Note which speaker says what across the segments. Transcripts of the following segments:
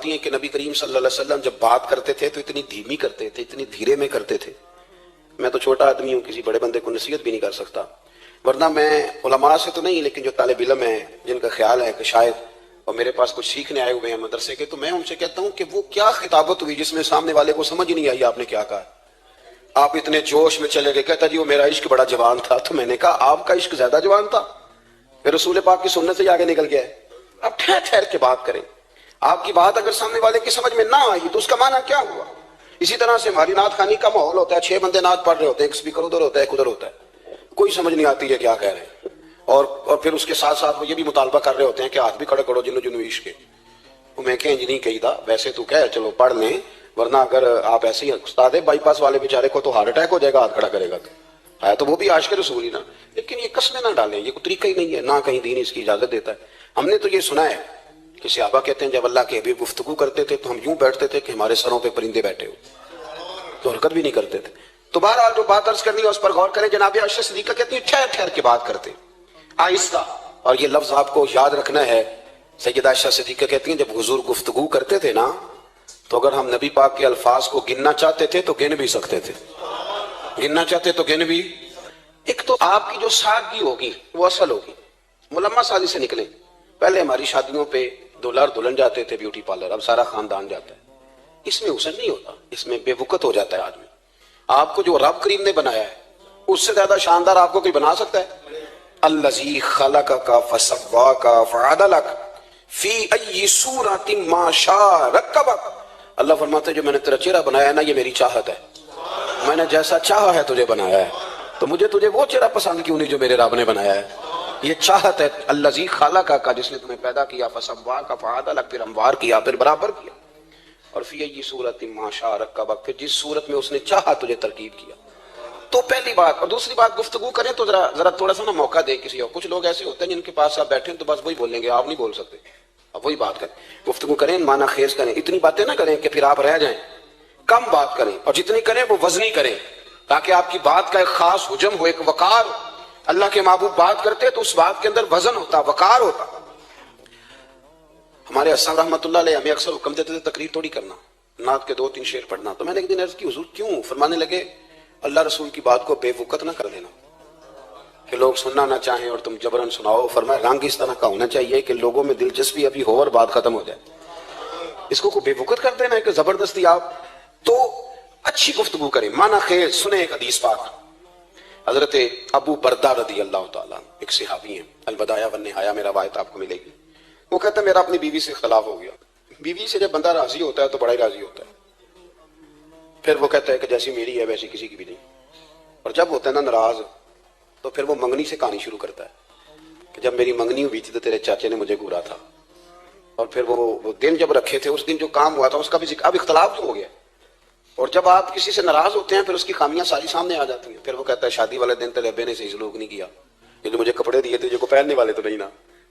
Speaker 1: ہیں کہ نبی کریم صلی اللہ علیہ وسلم جب بات کرتے تھے تو اتنی دھیمی کرتے تھے، اتنی دھیرے میں کرتے تھے. میں تو چھوٹا آدمی ہوں، کسی بڑے بندے کو نصیحت بھی نہیں کر سکتا، ورنہ میں علماء سے تو نہیں، لیکن جو طالب علم ہیں جن کا خیال ہے کہ شاید اور میرے پاس کچھ سیکھنے آئے ہوئے ہیں مدرسے کے، تو میں ان سے کہتا ہوں کہ وہ کیا خطابت ہوئی جس میں سامنے والے کو سمجھ نہیں آئی آپ نے کیا کہا. آپ اتنے جوش میں چلے گئے، کہتا جی وہ میرا عشق بڑا جوان تھا. تو میں نے کہا آپ کا عشق زیادہ جوان تھا، پھر رسول پاک کی سنت سے آگے نکل گیا ہے. اب ٹھہر ٹھہر کے بات کریں. آپ کی بات اگر سامنے والے کی سمجھ میں نہ آئی تو اس کا معنی کیا ہوا؟ اسی طرح سے ہماری نعت خوانی کا ماحول ہوتا ہے، 6 بندے نعت پڑھ رہے ہوتے ہیں، ایک سپیکر ادھر ہوتا ہے ایک ادھر ہوتا ہے، کوئی سمجھ نہیں آتی ہے کیا کہہ رہے ہیں. اور پھر اس کے ساتھ ساتھ وہ یہ بھی مطالبہ کر رہے ہوتے ہیں کہ ہاتھ بھی کھڑے کرو جنو جنو عشق کے. وہ میں کہیں جی نہیں کہی تھا، ویسے تو کہہ چلو پڑھ لیں، ورنہ اگر آپ ایسے ہی استاد بائی پاس والے بیچارے کو تو ہارٹ اٹیک ہو جائے گا ہاتھ کھڑا کرے گا، ہے تو وہ بھی عاشق رسول ہی نا. لیکن یہ قسمیں نہ ڈالیں، یہ کوئی طریقہ ہی نہیں ہے، نہ کہیں دین اس کی اجازت دیتا ہے. ہم نے تو یہ سنا ہے کہ صحابہ کہتے ہیں جب اللہ کے حبیب گفتگو کرتے تھے تو ہم یوں بیٹھتے تھے کہ ہمارے سروں پہ پرندے بیٹھے ہو، تو حرکت بھی نہیں کرتے تھے. تو بہرحال جو بات عرض کرنی ہے اس پر غور کریں. جناب عائشہ صدیقہ کہتی ہیں ٹھہر ٹھہر کے بات کرتے آہستہ، اور یہ لفظ آپ کو یاد رکھنا ہے. سیدہ عائشہ صدیقہ کہتی ہیں جب حضور گفتگو کرتے تھے نا تو اگر ہم نبی پاک کے الفاظ کو گننا چاہتے تھے تو گن بھی سکتے تھے، گننا چاہتے تو گن بھی. ایک تو آپ کی جو سادگی ہوگی وہ اصل ہوگی، ملمہ سازی سے نکلیں. پہلے ہماری شادیوں پہ دولہا اور دلہن جاتے تھے بیوٹی پارلر، اب سارا خاندان جاتا ہے. اس میں حسن نہیں ہوتا، اس میں بے وقت ہو جاتا ہے آدمی. آپ کو جو رب کریم نے بنایا ہے اس سے زیادہ شاندار آپ کو کوئی بنا سکتا ہے؟ الذی خلقک فسواک فعدلک فی ای صورت ما شاء رکبک. اللہ فرماتے ہیں جو میں نے تیرا چہرہ بنایا ہے نا یہ میری چاہت ہے، میں نے جیسا چاہا ہے تجھے بنایا ہے. تو مجھے تجھے وہ چہرہ پسند کیوں نہیں جو میرے رب نے بنایا ہے؟ یہ چاہت ہے. الذی خلقک کا جس نے تمہیں پیدا کیا، فسواک فعدلک پھر ہموار کیا، پھر برابر کیا، اور فی ای صورت ما شاء رکبک پھر جس صورت میں اس نے چاہا تجھے ترکیب کیا. تو پہلی بات. اور دوسری بات، گفتگو کریں تو ذرا تھوڑا سا نا موقع دے کسی اور. کچھ لوگ ایسے ہوتے ہیں جن کے پاس آپ بیٹھے ہیں تو بس وہی بولیں گے، آپ نہیں بول سکتے، اب وہی بات کریں. گفتگو کریں، معنی خیز کریں، اتنی باتیں نہ کریں کہ پھر آپ رہ جائیں. کم بات کریں اور جتنی کریں وہ وزنی کریں تاکہ آپ کی بات کا ایک خاص حجم ہو، ایک وقار ہو. اللہ کے محبوب بات کرتے تو اس بات کے اندر وزن ہوتا، وقار ہوتا. ہمارے حسن رحمۃ اللہ علیہ ہمیں اکثر حکم دیتے تھے تقریر تھوڑی کرنا، نعت کے 2-3 شعر پڑھنا. تو میں نے ایک دن عرض کی حضور کیوں؟ فرمانے لگے اللہ رسول کی بات کو بے وقت نہ کر دینا کہ لوگ سننا نہ چاہیں اور تم جبرن سناؤ. فرمایا رنگ اس طرح کا ہونا چاہیے کہ لوگوں میں دلچسپی ابھی ہو اور بات ختم ہو جائے. اس کو بے وقت کر دینا ہے کہ زبردستی آپ. تو اچھی گفتگو کریں، معنی خیز سنیں. ایک حدیث پاک حضرت ابو بردہ رضی اللہ تعالیٰ ایک صحابی ہیں، البدایہ والنہایہ میں روایت آپ کو ملے گی. وہ کہتا ہے میرا اپنی بیوی سے اختلاف ہو گیا. بیوی سے جب بندہ راضی ہوتا ہے تو بڑا ہی راضی ہوتا ہے. پھر وہ کہتا ہے کہ جیسی میری ہے ویسی کسی کی بھی نہیں. اور جب ہوتا ہے نا ناراض تو پھر وہ منگنی سے کہانی شروع کرتا ہے کہ جب میری منگنی ہوئی تھی تو تیرے چاچے نے مجھے گھورا تھا. اور پھر وہ دن جب رکھے تھے اس دن جو کام ہوا تھا اس کا بھی ذکر. اب اختلاف تو ہو گیا. اور جب آپ کسی سے ناراض ہوتے ہیں پھر اس کی خامیاں ساری سامنے آ جاتی ہیں. پھر وہ کہتا ہے شادی والے دن تیرے ابے نے صحیح سلوک نہیں کیا، یہ جو مجھے کپڑے دیے تھے جو کو پہننے والے تو نہیں نا،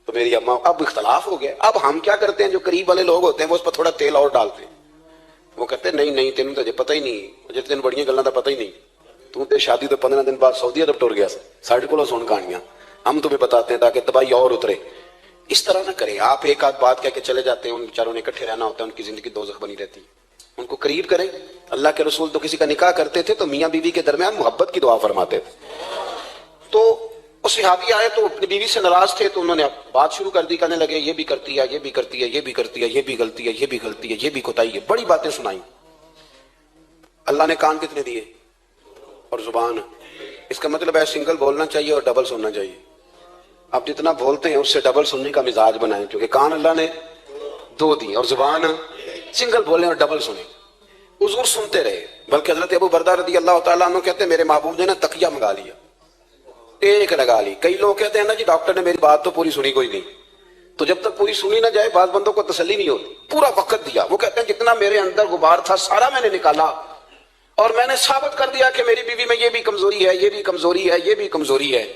Speaker 1: تو میری اماں. اب اختلاف ہو گیا. اب ہم کیا کرتے ہیں، جو قریب والے لوگ ہوتے ہیں وہ اس پر تھوڑا تیل اور ڈالتے ہیں. وہ کہتے ہیں نہیں تینوں تو پتہ ہی نہیں، جس دن بڑیاں گلاں تو پتہ ہی نہیں، تو تے شادی تو 15 دن بعد سعودی عرب ٹر گیا ساڈے کولوں سن کہانیاں، ہم تمہیں بتاتے ہیں تاکہ تباہی اور اترے. اس طرح نہ کریں. آپ ایک آدھ بات کہہ کے چلے جاتے ہیں، ان بیچاروں نے اکٹھے رہنا ہوتا ہے، ان کی زندگی دوزخ بنی رہتی. ان کو قریب کریں. اللہ کے رسول تو کسی کا نکاح کرتے تھے تو میاں بیوی کے درمیان محبت کی دعا فرماتے تھے. تو وہ صحابی آئے تو اپنی بیوی سے ناراض تھے تو انہوں نے بات شروع کر دی، کہنے لگے یہ بھی کرتی ہے، یہ بھی کرتی ہے، یہ بھی کرتی ہے، یہ بھی غلطی ہے، یہ بھی غلطی ہے، یہ بھی کوتاہی ہے. بڑی باتیں سنائیں. اللہ نے کان کتنے دیے اور زبان. اس کا مطلب ہے سنگل بولنا چاہیے اور ڈبل سننا چاہیے. آپ جتنا بولتے ہیں اس سے ڈبل سننے کا مزاج بنائیں، کیونکہ کان اللہ نے 2 دی اور زبان سنگل بولیں اور ڈبل سنیں. حضور سنتے رہے. بلکہ حضرت ابو بردہ رضی اللہ تعالیٰ عنہ کہتے ہیں میرے محبوب نے نا تکیہ منگا لیا، ایک لگا لی. کئی لوگ کہتے ہیں نا جی ڈاکٹر نے میری بات تو پوری سنی کوئی نہیں. تو جب تک پوری سنی نہ جائے بعض بندوں کو تسلی نہیں ہوتی. پورا وقت دیا. وہ کہتے ہیں جتنا میرے اندر غبار تھا سارا میں نے نکالا اور میں نے ثابت کر دیا کہ میری بیوی میں یہ بھی کمزوری ہے، یہ بھی کمزوری ہے، یہ بھی کمزوری ہے.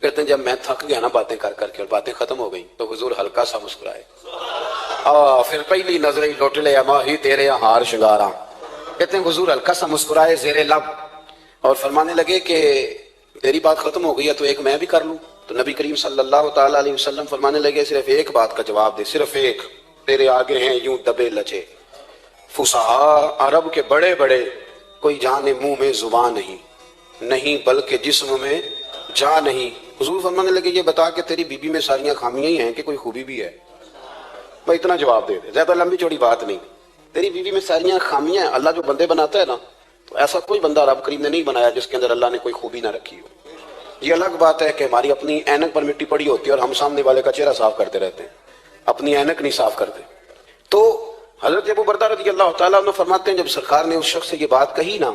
Speaker 1: کہتے ہیں جب میں تھک گیا نا باتیں کر کر کے اور باتیں ختم ہو گئی تو حضور ہلکا سا مسکرائے. پھر پہلی نظر ہی لوٹ لے ماہی تیرے ہار شنگاراں. کہتے ہیں حضور ہلکا سا مسکرائے زیر لب اور فرمانے لگے کہ تیری بات ختم ہو گئی ہے تو ایک میں بھی کر لوں. تو نبی کریم صلی اللہ تعالیٰ علیہ وسلم فرمانے لگے صرف ایک بات کا جواب دے، صرف ایک. تیرے آگے ہیں یوں دبے لچے، فصحا عرب کے بڑے بڑے، کوئی جانے منہ میں زبان نہیں، نہیں بلکہ جسم میں جا نہیں۔ حضور فرمانے لگے یہ بتا کہ تیری بیوی میں ساریاں خامیاں ہی ہیں کہ کوئی خوبی بھی ہے؟ بھائی اتنا جواب دے دے، زیادہ لمبی چوڑی بات نہیں۔ تیری بیوی میں ساریاں خامیاں ہیں۔ اللہ جو بندے بناتا ہے نا، تو ایسا کوئی بندہ رب کریم نے نہیں بنایا جس کے اندر اللہ نے کوئی خوبی نہ رکھی ہو۔ یہ الگ بات ہے کہ ہماری اپنی اینک پر مٹی پڑی ہوتی ہے اور ہم سامنے والے کا چہرہ صاف کرتے رہتے ہیں، اپنی اینک نہیں صاف کرتے۔ تو حضرت ابو بردہ رضی اللہ تعالیٰ عنہ فرماتے ہیں جب سرکار نے اس شخص سے یہ بات کہی نا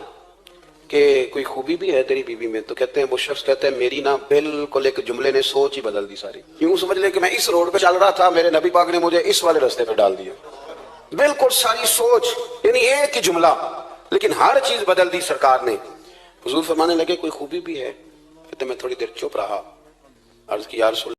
Speaker 1: کہ کوئی خوبی بھی ہے تیری بیوی میں، تو کہتے ہیں وہ شخص کہتے ہیں میری نا بالکل ایک جملے نے سوچ ہی بدل دی ساری۔ یوں سمجھ لے کہ میں اس روڈ پہ چل رہا تھا، میرے نبی پاک نے مجھے اس والے راستے پہ ڈال دیا، بالکل ساری سوچ، یعنی ایک ہی جملہ لیکن ہر چیز بدل دی سرکار نے۔ حضور فرمانے لگے کوئی خوبی بھی ہے؟ کہتے میں تھوڑی دیر چپ رہا، عرض کی یا رسول